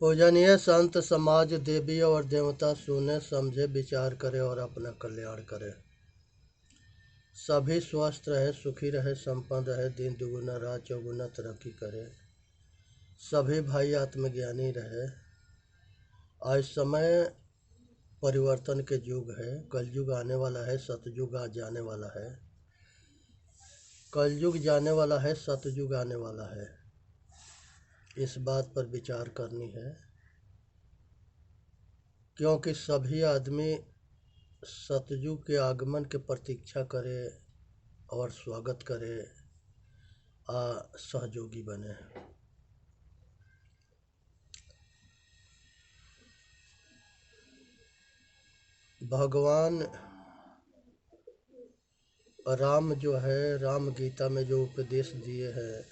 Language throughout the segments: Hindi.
पूजनीय संत समाज देवी और देवता सुने समझे विचार करे और अपना कल्याण करे। सभी स्वस्थ रहे, सुखी रहे, संपन्न रहे, दिन दुगुना रात चौगुना तरक्की करे। सभी भाई आत्मज्ञानी रहे। आज समय परिवर्तन के युग है। कलयुग आने वाला है, सतयुग आज जाने वाला है। कलयुग जाने वाला है, सतयुग आने वाला है। इस बात पर विचार करनी है, क्योंकि सभी आदमी सतयुग के आगमन के प्रतीक्षा करे और स्वागत करे, सहयोगी बने। भगवान राम जो है, राम गीता में जो उपदेश दिए हैं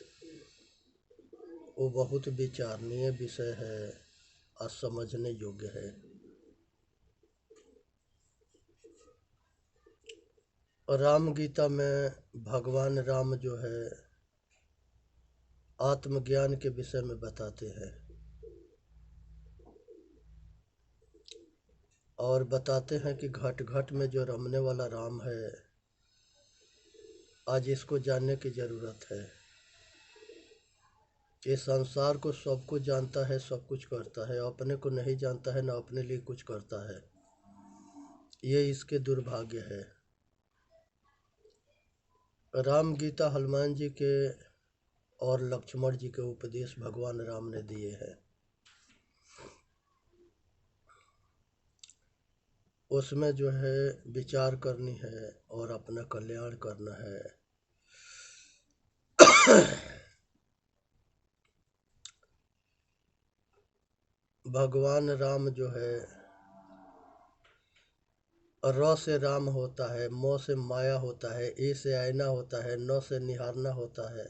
वो बहुत विचारणीय विषय है और समझने योग्य है। राम गीता में भगवान राम जो है आत्मज्ञान के विषय में बताते हैं और बताते हैं कि घट घट में जो रमने वाला राम है, आज इसको जानने की ज़रूरत है। ये संसार को सब कुछ जानता है, सब कुछ करता है, अपने को नहीं जानता है, ना अपने लिए कुछ करता है। ये इसके दुर्भाग्य है। राम गीता हनुमान जी के और लक्ष्मण जी के उपदेश भगवान राम ने दिए हैं। उसमें जो है विचार करनी है और अपना कल्याण करना है। भगवान राम जो है, र से राम होता है, म से माया होता है, ए से आईना होता है, न से निहारना होता है।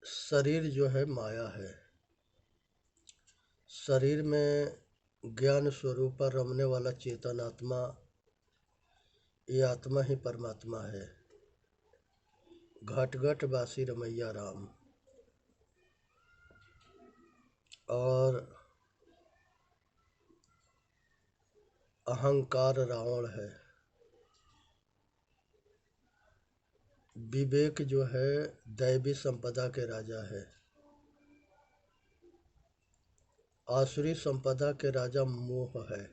शरीर जो है माया है। शरीर में ज्ञान स्वरूप पर रमने वाला चेतन आत्मा, ये आत्मा ही परमात्मा है। घट घट वासी रमैया राम। और अहंकार रावण है। विवेक जो है दैवी संपदा के राजा है। आसुरी संपदा के राजा मोह है।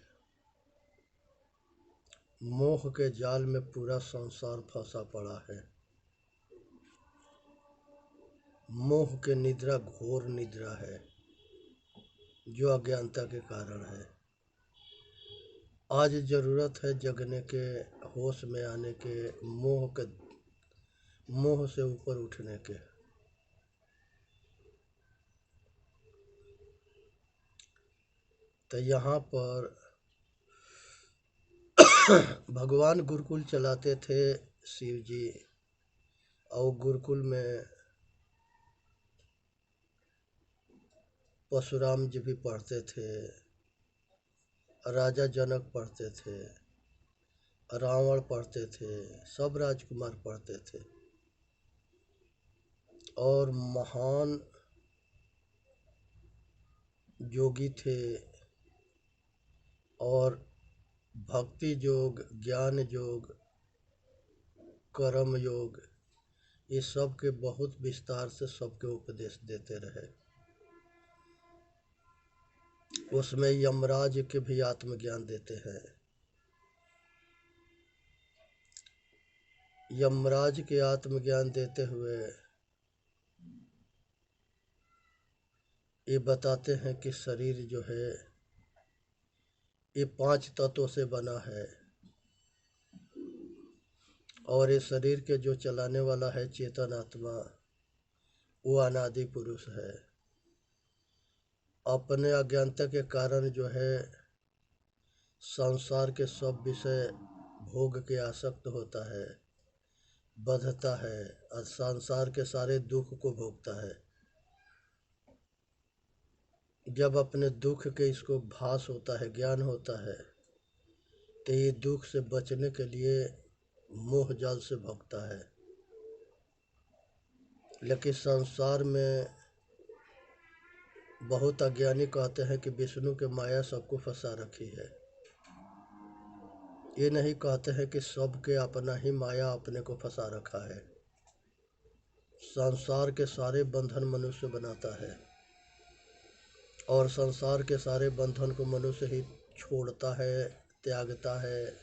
मोह के जाल में पूरा संसार फंसा पड़ा है। मोह के निद्रा घोर निद्रा है, जो अज्ञानता के कारण है। आज जरूरत है जगने के, होश में आने के, मोह से ऊपर उठने के। तो यहाँ पर भगवान गुरुकुल चलाते थे शिव जी, और गुरुकुल में परशुराम जी भी पढ़ते थे, राजा जनक पढ़ते थे, रावण पढ़ते थे, सब राजकुमार पढ़ते थे। और महान योगी थे और भक्ति योग, ज्ञान योग, कर्म योग, ये सब के बहुत विस्तार से सबके उपदेश देते रहे। उसमें यमराज के भी आत्मज्ञान देते हैं। यमराज के आत्मज्ञान देते हुए ये बताते हैं कि शरीर जो है ये 5 तत्वों से बना है, और ये शरीर के जो चलाने वाला है चेतन आत्मा, वो अनादि पुरुष है। अपने अज्ञानता के कारण जो है संसार के सब विषय भोग के आसक्त होता है, बंधता है और संसार के सारे दुख को भोगता है। जब अपने दुख के इसको भास होता है, ज्ञान होता है, तो ये दुख से बचने के लिए मोह जाल से भोगता है। लेकिन संसार में बहुत अज्ञानी कहते हैं कि विष्णु के माया सबको फंसा रखी है। ये नहीं कहते हैं कि सबके अपना ही माया अपने को फंसा रखा है। संसार के सारे बंधन मनुष्य बनाता है और संसार के सारे बंधन को मनुष्य ही छोड़ता है, त्यागता है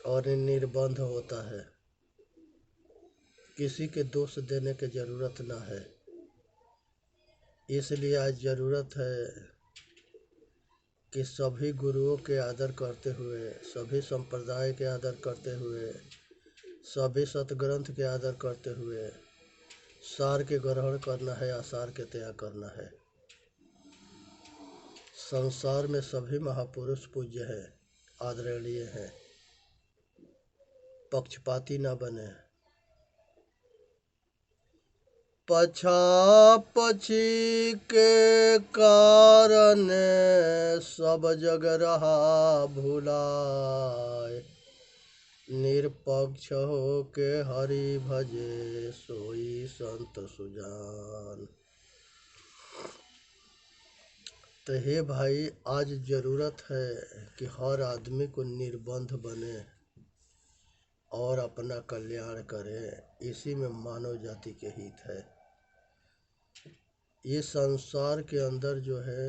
और निर्बंध होता है। किसी के दोष देने की जरूरत ना है। इसलिए आज ज़रूरत है कि सभी गुरुओं के आदर करते हुए, सभी संप्रदाय के आदर करते हुए, सभी सतग्रंथ के आदर करते हुए सार के ग्रहण करना है, आसार के त्याग करना है। संसार में सभी महापुरुष पूज्य हैं, आदरणीय हैं। पक्षपाती ना बने। पछापछी के कारण सब जग रहा भुलाए, निरपक्ष हो के हरि भजे सोई संत सुजान। तो हे भाई, आज ज़रूरत है कि हर आदमी को निर्बंध बने और अपना कल्याण करे। इसी में मानव जाति के हित है। ये संसार के अंदर जो है,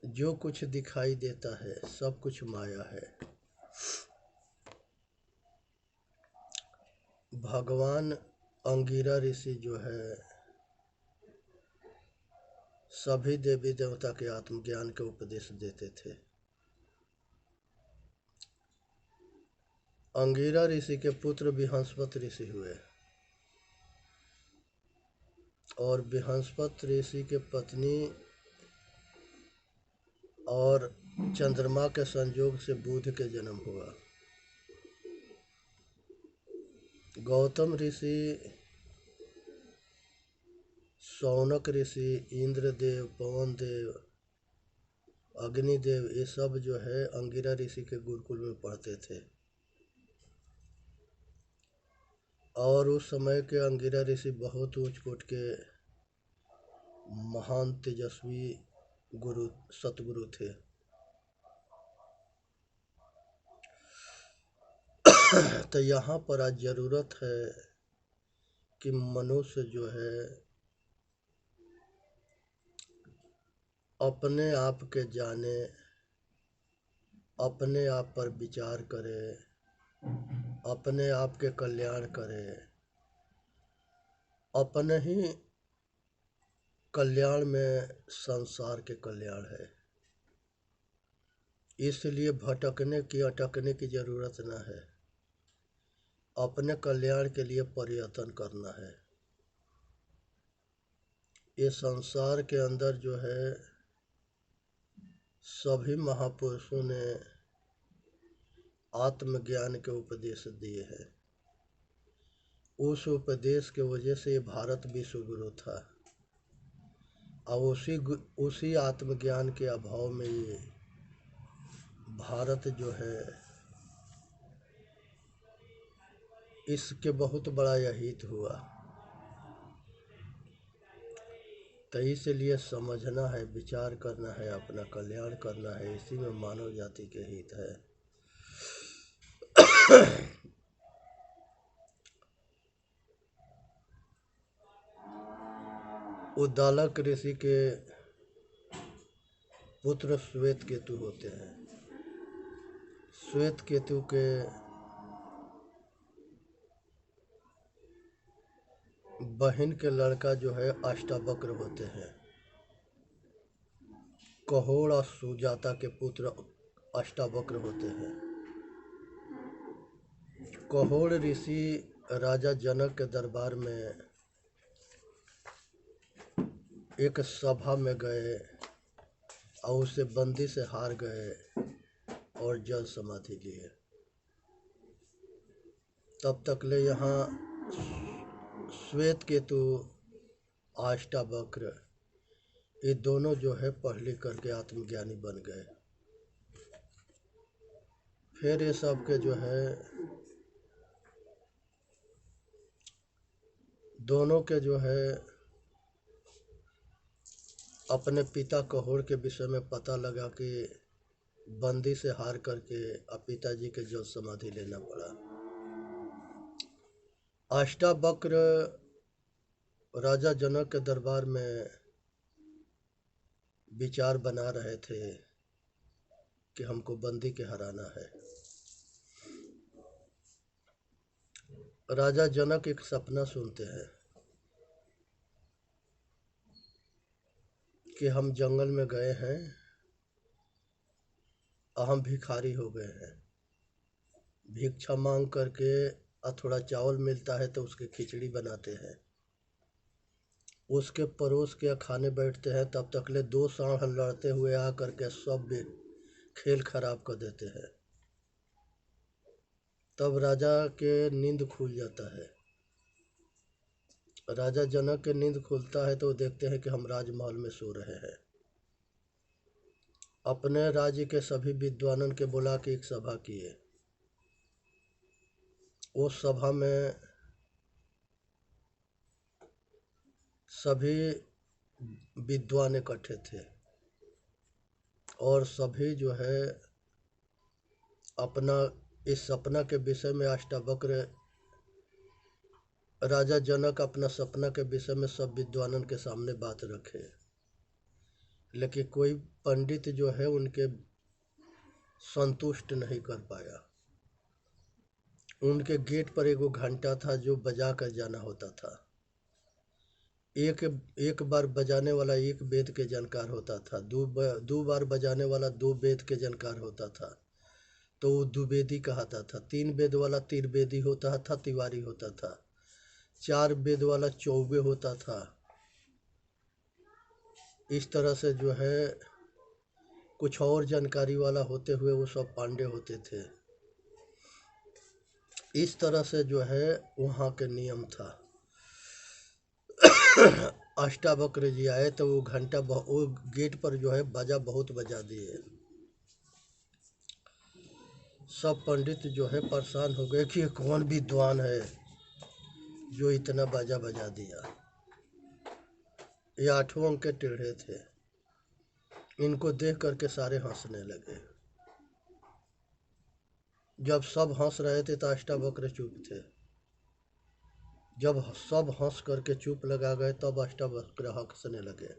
जो कुछ दिखाई देता है सब कुछ माया है। भगवान अंगिरा ऋषि जो है सभी देवी देवता के आत्मज्ञान के उपदेश देते थे। अंगिरा ऋषि के पुत्र बृहस्पति ऋषि हुए और बृहस्पति ऋषि के पत्नी और चंद्रमा के संयोग से बुध के जन्म हुआ। गौतम ऋषि, शौनक ऋषि, इंद्रदेव, पवन देव, अग्निदेव, ये सब जो है अंगिरा ऋषि के गुरुकुल में पढ़ते थे। और उस समय के अंगिरा ऋषि बहुत ऊंच कोट के महान तेजस्वी गुरु, सतगुरु थे। तो यहाँ पर आज ज़रूरत है कि मनुष्य जो है अपने आप के जाने, अपने आप पर विचार करे, अपने आप के कल्याण करे। अपने ही कल्याण में संसार के कल्याण है। इसलिए भटकने की, अटकने की ज़रूरत न है। अपने कल्याण के लिए प्रयत्न करना है। ये संसार के अंदर जो है सभी महापुरुषों ने आत्मज्ञान के उपदेश दिए हैं। उस उपदेश के वजह से ये भारत विश्व गुरु था। और उसी आत्मज्ञान के अभाव में ये भारत जो है, इसके बहुत बड़ा हित हुआ। तो इसलिए समझना है, विचार करना है, अपना कल्याण करना है। इसी में मानव जाति के हित है। उद्दालक ऋषि के पुत्र श्वेत केतु होते हैं। श्वेत केतु के बहन के लड़का जो है अष्टावक्र होते हैं। कहोड़ और सुजाता के पुत्र अष्टावक्र होते हैं। कहोड़ ऋषि राजा जनक के दरबार में एक सभा में गए और उसे बंदी से हार गए और जल समाधि लिए। तब तक ले यहाँ श्वेत केतु, अष्टावक्र, ये दोनों जो है पढ़ लिख करके आत्मज्ञानी बन गए। फिर ये सब के जो है दोनों के जो है अपने पिता कहोड़ के विषय में पता लगा कि बंदी से हार करके अब पिताजी के जल समाधि लेना पड़ा। अष्टावक्र राजा जनक के दरबार में विचार बना रहे थे कि हमको बंदी के हराना है। राजा जनक एक सपना सुनते हैं कि हम जंगल में गए हैं, हम भिखारी हो गए हैं, भिक्षा मांग करके थोड़ा चावल मिलता है तो उसकी खिचड़ी बनाते हैं, उसके परोस के खाने बैठते हैं, तब तक ले 2 सांड लड़ते हुए आ करके सब भी खेल खराब कर देते हैं। तब राजा के नींद खुल जाता है। राजा जनक के नींद खुलता है तो देखते हैं कि हम राजमहल में सो रहे हैं। अपने राज्य के सभी विद्वानों के बुला के एक सभा किए। उस सभा में सभी विद्वान इकट्ठे थे और सभी जो है अपना इस सपना के विषय में अष्टावक्र राजा जनक अपना सपना के विषय में सब विद्वानों के सामने बात रखे, लेकिन कोई पंडित जो है उनके संतुष्ट नहीं कर पाया। उनके गेट पर एगो घंटा था जो बजा कर जाना होता था। एक बार बजाने वाला 1 वेद के जानकार होता था, दो बार बजाने वाला 2 वेद के जानकार होता था तो वो द्विवेदी कहता था। 3 वेद वाला त्रिवेदी होता था, तिवारी होता था। 4 वेद वाला चौबे होता था। इस तरह से जो है कुछ और जानकारी वाला होते हुए वो सब पांडे होते थे। इस तरह से जो है वहाँ के नियम था। अष्टावक्र जी आए तो वो घंटा वो गेट पर जो है बाजा बहुत बजा दिए। सब पंडित जो है परेशान हो गए कि ये कौन विद्वान है जो इतना बाजा बजा दिया। ये 8वें अंक के टेढ़े थे। इनको देख करके सारे हंसने लगे। जब सब हंस रहे थे तो अष्टावक्र चुप थे। जब सब हंस करके चुप लगा गए तब अष्टावक्र हंसने लगे।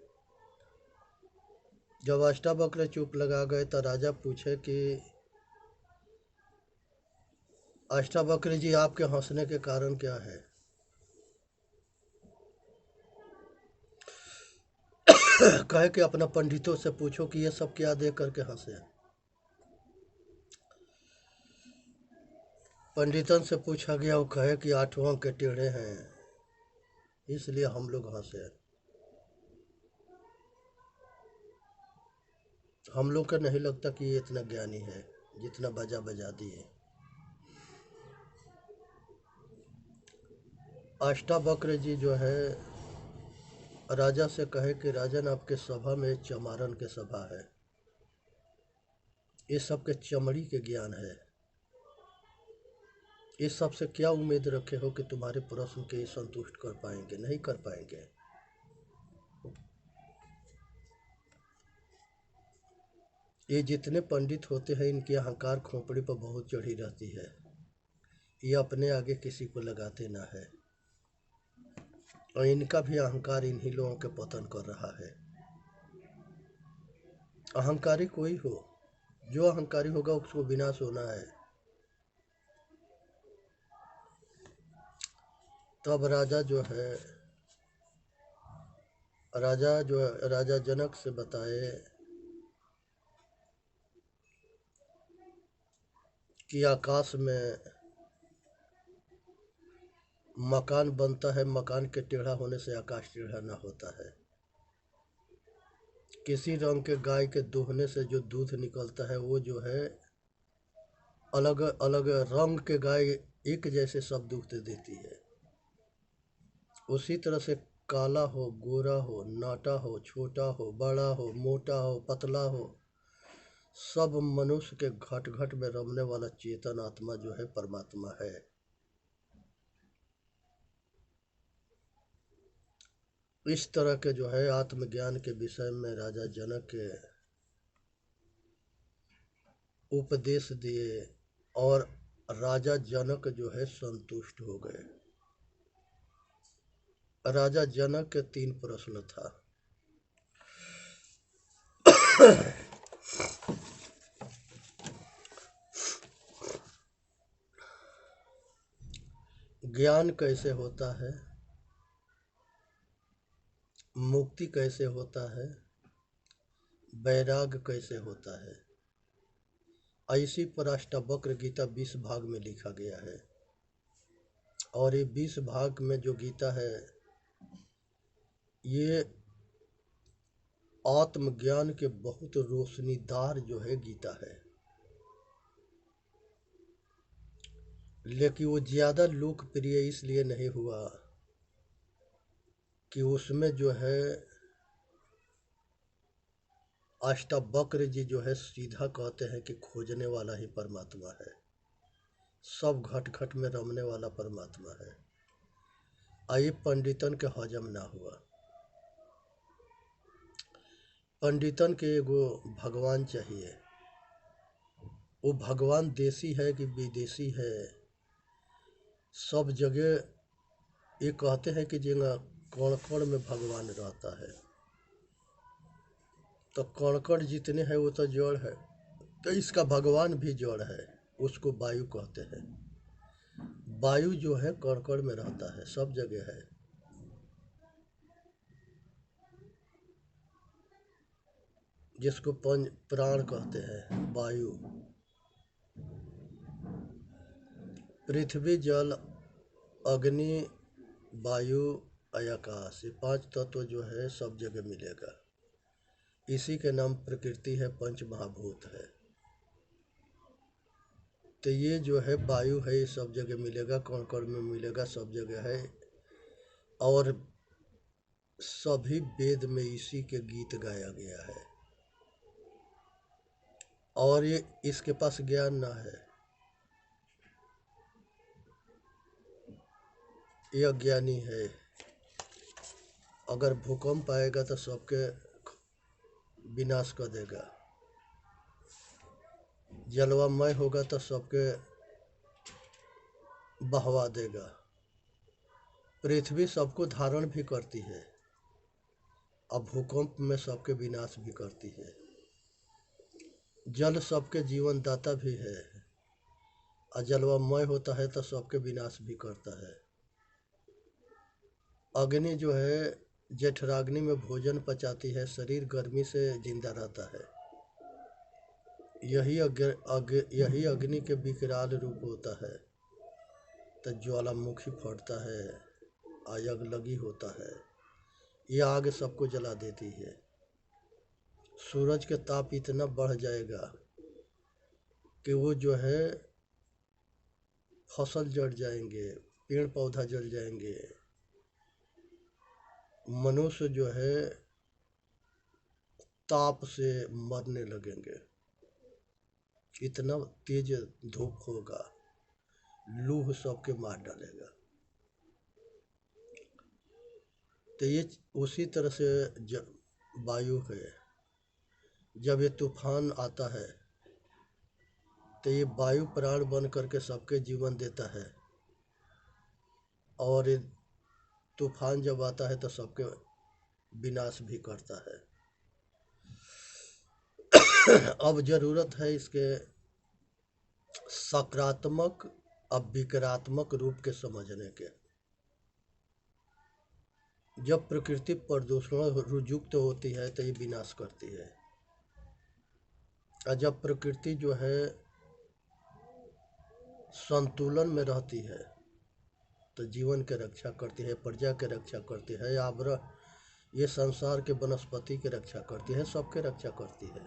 जब अष्टावक्र चुप लगा गए तो राजा पूछे कि अष्टावक्र जी आपके हंसने के कारण क्या है? कहे कि अपना पंडितों से पूछो कि ये सब क्या देख करके हंसे। पंडितन से पूछा गया, वो कहे कि 8वां के टेढ़े हैं इसलिए हम लोग हंसे। हम लोग का नहीं लगता कि ये इतना ज्ञानी है जितना बाजा बजा दिए। अष्टावक्र जी जो है राजा से कहे कि राजन आपके सभा में चमारन के सभा है, ये सब के चमड़ी के ज्ञान है, इस सब से क्या उम्मीद रखे हो कि तुम्हारे प्रश्न के संतुष्ट कर पाएंगे? नहीं कर पाएंगे। ये जितने पंडित होते हैं इनकी अहंकार खोपड़ी पर बहुत चढ़ी रहती है। ये अपने आगे किसी को लगाते ना है और इनका भी अहंकार इन्हीं लोगों के पतन कर रहा है। अहंकारी कोई हो, जो अहंकारी होगा उसको विनाश होना है। तब राजा जनक से बताए कि आकाश में मकान बनता है, मकान के टेढ़ा होने से आकाश टेढ़ा ना होता है। किसी रंग के गाय के दूहने से जो दूध निकलता है वो जो है अलग अलग रंग के गाय एक जैसे सब दूध देती है। उसी तरह से काला हो, गोरा हो, नाटा हो, छोटा हो, बड़ा हो, मोटा हो, पतला हो, सब मनुष्य के घट घट में रमने वाला चेतन आत्मा जो है परमात्मा है। इस तरह के जो है आत्मज्ञान के विषय में राजा जनक के उपदेश दिए और राजा जनक जो है संतुष्ट हो गए। राजा जनक के 3 प्रश्न था। ज्ञान कैसे होता है, मुक्ति कैसे होता है, वैराग्य कैसे होता है। ऐसी पर अष्टावक्र गीता 20 भाग में लिखा गया है और ये 20 भाग में जो गीता है ये आत्मज्ञान के बहुत रोशनीदार जो है गीता है, लेकिन वो ज़्यादा लोकप्रिय इसलिए नहीं हुआ कि उसमें जो है अष्टावक्र जी जो है सीधा कहते हैं कि खोजने वाला ही परमात्मा है, सब घट घट में रमने वाला परमात्मा है। आइए पंडितन के हजम ना हुआ। पंडितन के एगो भगवान चाहिए। वो भगवान देसी है कि विदेशी है, सब जगह ये कहते हैं कि जगह कण कण में भगवान रहता है। तो कण कण जितने हैं वो तो जड़ है, तो इसका भगवान भी जड़ है, उसको वायु कहते हैं। वायु जो है कण कण में रहता है, सब जगह है। जिसको पंच प्राण कहते हैं, वायु, पृथ्वी, जल, अग्नि, वायु, आकाश, ये 5 तत्व जो है सब जगह मिलेगा। इसी के नाम प्रकृति है, पंच महाभूत है। तो ये जो है वायु है, ये सब जगह मिलेगा, कण कण में मिलेगा, सब जगह है। और सभी वेद में इसी के गीत गाया गया है। और ये इसके पास ज्ञान ना है, ये अज्ञानी है। अगर भूकंप आएगा तो सबके विनाश कर देगा, जलवामय होगा तो सबके बहवा देगा। पृथ्वी सबको धारण भी करती है, अब भूकंप में सबके विनाश भी करती है। जल सबके जीवन दाता भी है, और जलवामय होता है तो सबके विनाश भी करता है। अग्नि जो है जठराग्नि में भोजन पचाती है, शरीर गर्मी से जिंदा रहता है। यही अग्नि के विकराल रूप होता है। तो ज्वालामुखी फटता है, आग लगी होता है, यह आग सबको जला देती है। सूरज के ताप इतना बढ़ जाएगा कि वो जो है फसल जल जाएंगे, पेड़ पौधा जल जाएंगे, मनुष्य जो है ताप से मरने लगेंगे। इतना तेज धूप होगा, लूह सबके मार डालेगा। तो ये उसी तरह से वायु है। जब ये तूफान आता है तो ये वायु प्राण बन करके सबके जीवन देता है, और ये तूफान जब आता है तो सबके विनाश भी करता है। अब जरूरत है इसके सकारात्मक अब विकारात्मक रूप के समझने के। जब प्रकृति प्रदूषण युक्त होती है तो ये विनाश करती है, और जब प्रकृति जो है संतुलन में रहती है तो जीवन के रक्षा करती है, प्रजा के रक्षा करती है, आवरण ये संसार के वनस्पति की रक्षा करती है, सबके रक्षा करती है।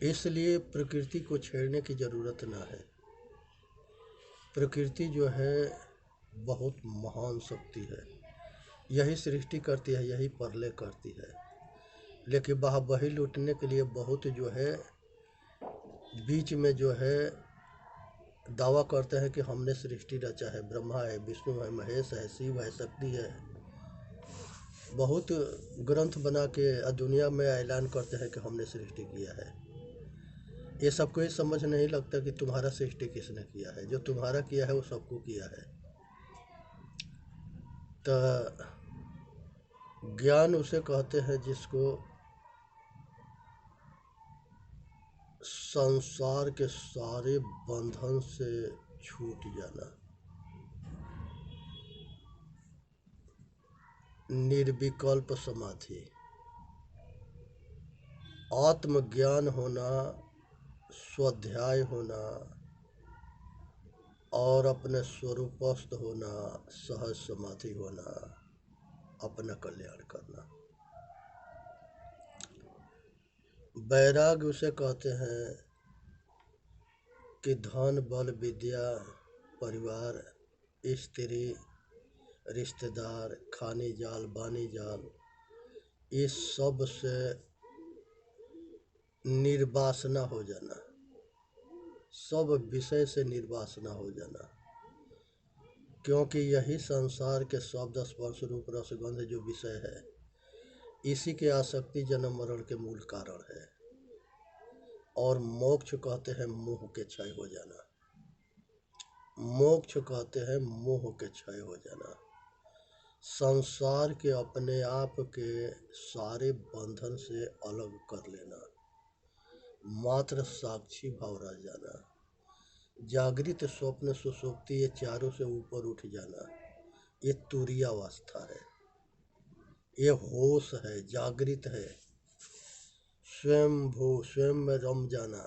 इसलिए प्रकृति को छेड़ने की ज़रूरत ना है। प्रकृति जो है बहुत महान शक्ति है, यही सृष्टि करती है, यही प्रलय करती है। लेकिन बही लूटने के लिए बहुत जो है बीच में जो है दावा करते हैं कि हमने सृष्टि रचा है, ब्रह्मा है, विष्णु है, महेश है, शिव है, शक्ति है। बहुत ग्रंथ बना के दुनिया में ऐलान करते हैं कि हमने सृष्टि किया है। ये सबको ये समझ नहीं लगता कि तुम्हारा सृष्टि किसने किया है। जो तुम्हारा किया है वो सबको किया है। तो ज्ञान उसे कहते हैं जिसको संसार के सारे बंधन से छूट जाना, निर्विकल्प समाधि, आत्मज्ञान होना, स्वाध्याय होना और अपने स्वरूपस्थ होना, सहज समाधि होना, अपना कल्याण करना। वैराग्य उसे कहते हैं कि धन, बल, विद्या, परिवार, स्त्री, रिश्तेदार, खानी जाल, बानी जाल, इस सब से निर्वासना हो जाना, सब विषय से निर्वासना हो जाना। क्योंकि यही संसार के शब्द, स्पर्श, रूप, रस, गंध जो विषय है, इसी के आसक्ति जन्म मरण के मूल कारण है। और मोक्ष कहते हैं मोह के क्षय हो जाना। मोक्ष कहते हैं मोह के क्षय हो जाना, संसार के अपने आप के सारे बंधन से अलग कर लेना, मात्र साक्षी भाव रह जाना, जागृत, स्वप्न, सुषुप्ति, ये चारों से ऊपर उठ जाना। ये तुरीयावस्था है, ये होश है, जागृत है, स्वयं भू, स्वयं में रम जाना।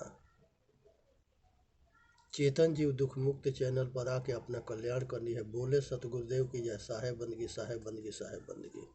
चेतन जीव दुख मुक्त चैनल पर आके अपना कल्याण करनी है। बोले सतगुरुदेव की जय। साहेब बंदगी, साहेब बंदगी, साहेब बंदगी।